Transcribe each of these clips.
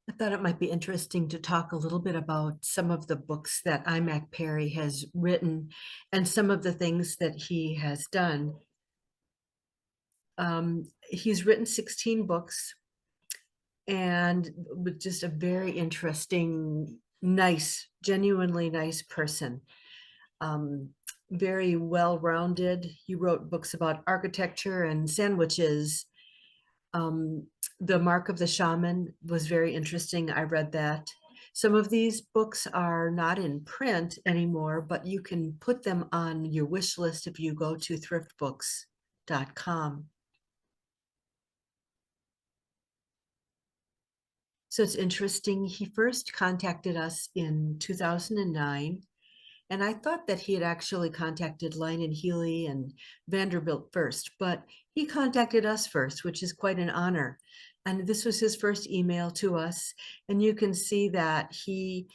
I thought it might be interesting to talk a little bit about some of the books that IMAC Perry has written and some of the things that he has done. He's written 16 books and with just a very interesting, nice, genuinely nice person. Um, Very well-rounded. He wrote books about architecture and sandwiches. Um, The Mark of the Shaman was very interesting. I read that. Some of these books are not in print anymore, but you can put them on your wish list if you go to thriftbooks.com. So it's interesting. He first contacted us in 2009, and I thought that he had actually contacted Line and Healy and Vanderbilt first, but he contacted us first, which is quite an honor. And this was his first email to us, and you can see that he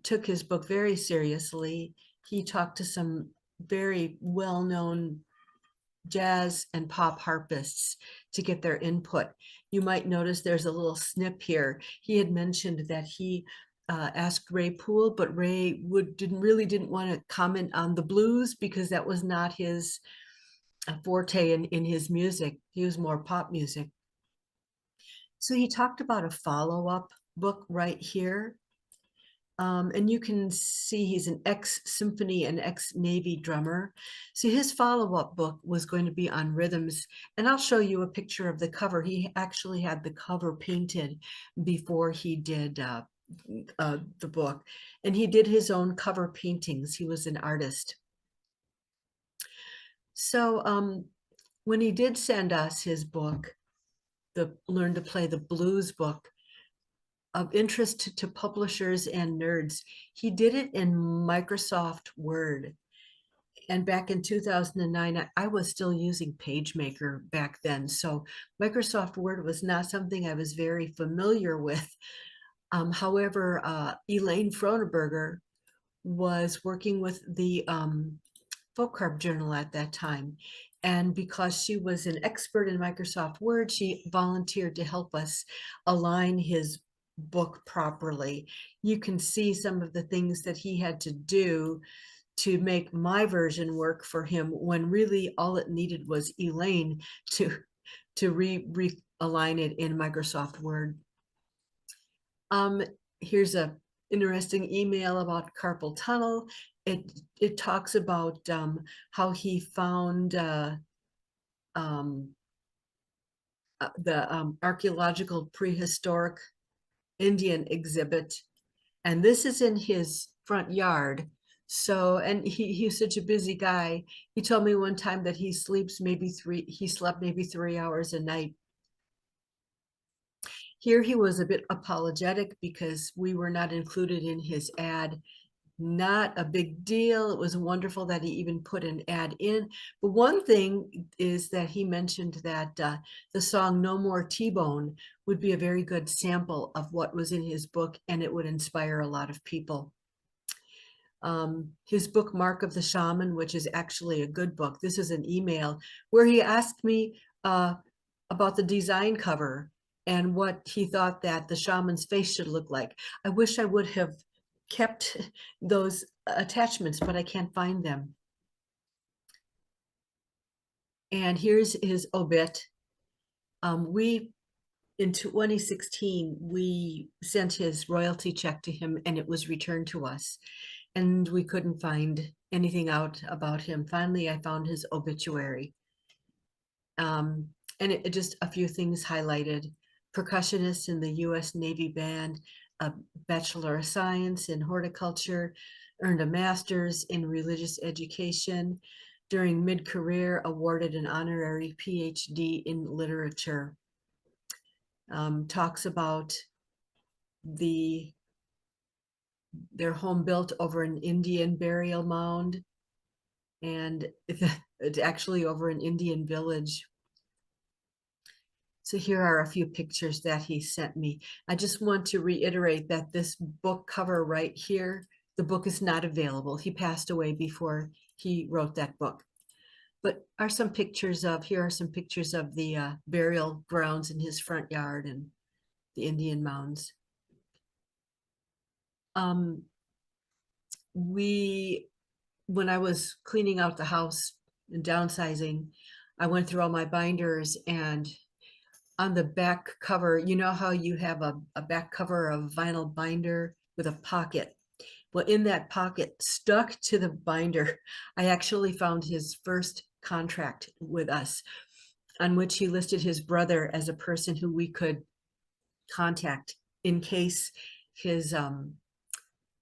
took his book very seriously. He talked to some very well-known jazz and pop harpists to get their input. You might notice there's a little snip here. He had mentioned that he asked Ray Poole, but Ray didn't want to comment on the blues because that was not his forte in his music. He was more pop music. So he talked about a follow-up book right here. And you can see he's an ex-symphony and ex-Navy drummer. So his follow-up book was going to be on rhythms. And I'll show you a picture of the cover. He actually had the cover painted before he did the book. And he did his own cover paintings. He was an artist. So when he did send us his book, the Learn to Play the Blues book, of interest to publishers and nerds. He did it in Microsoft Word. And back in 2009, I was still using PageMaker back then. So Microsoft Word was not something I was very familiar with. However, Elaine Froneberger was working with the Folk Harp Journal at that time. And because she was an expert in Microsoft Word, she volunteered to help us align his book properly. You can see some of the things that he had to do to make my version work for him when really all it needed was Elaine to realign it in Microsoft Word. Here's a interesting email about carpal tunnel. It talks about how he found the archaeological prehistoric Indian exhibit, and this is in his front yard. So, and he's such a busy guy. He told me one time that he slept maybe 3 hours a night. Here he was a bit apologetic because we were not included in his ad. Not a big deal. It was wonderful that he even put an ad in. But one thing is that he mentioned that the song No More T-Bone would be a very good sample of what was in his book, and it would inspire a lot of people. His book, Mark of the Shaman, which is actually a good book. This is an email where he asked me about the design cover and what he thought that the shaman's face should look like. I wish I would have kept those attachments, but I can't find them. And here's his obit. In 2016, we sent his royalty check to him and it was returned to us. And we couldn't find anything out about him. Finally, I found his obituary. And it just a few things highlighted. Percussionist in the US Navy Band, a Bachelor of Science in Horticulture, earned a master's in religious education. During mid-career, awarded an honorary PhD in literature. Talks about their home built over an Indian burial mound, and it's actually over an Indian village. So here are a few pictures that he sent me. I just want to reiterate that this book cover right here, the book is not available. He passed away before he wrote that book. But here are some pictures of the burial grounds in his front yard and the Indian mounds. Um, we, when I was cleaning out the house and downsizing, I went through all my binders, and on the back cover, you know how you have a back cover of vinyl binder with a pocket? Well, in that pocket, stuck to the binder, I actually found his first contract with us, on which he listed his brother as a person who we could contact in case his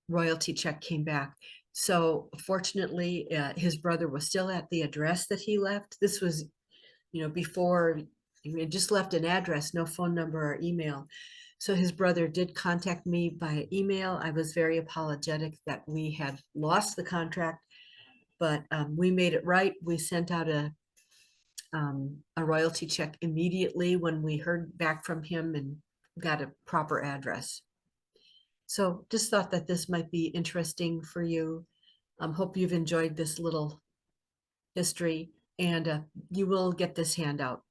royalty check came back. So fortunately, his brother was still at the address that he left. This was, before he had just left an address, no phone number or email. So his brother did contact me by email. I was very apologetic that we had lost the contract, but we made it right. We sent out a royalty check immediately when we heard back from him and got a proper address. So just thought that this might be interesting for you. Hope you've enjoyed this little history, and you will get this handout.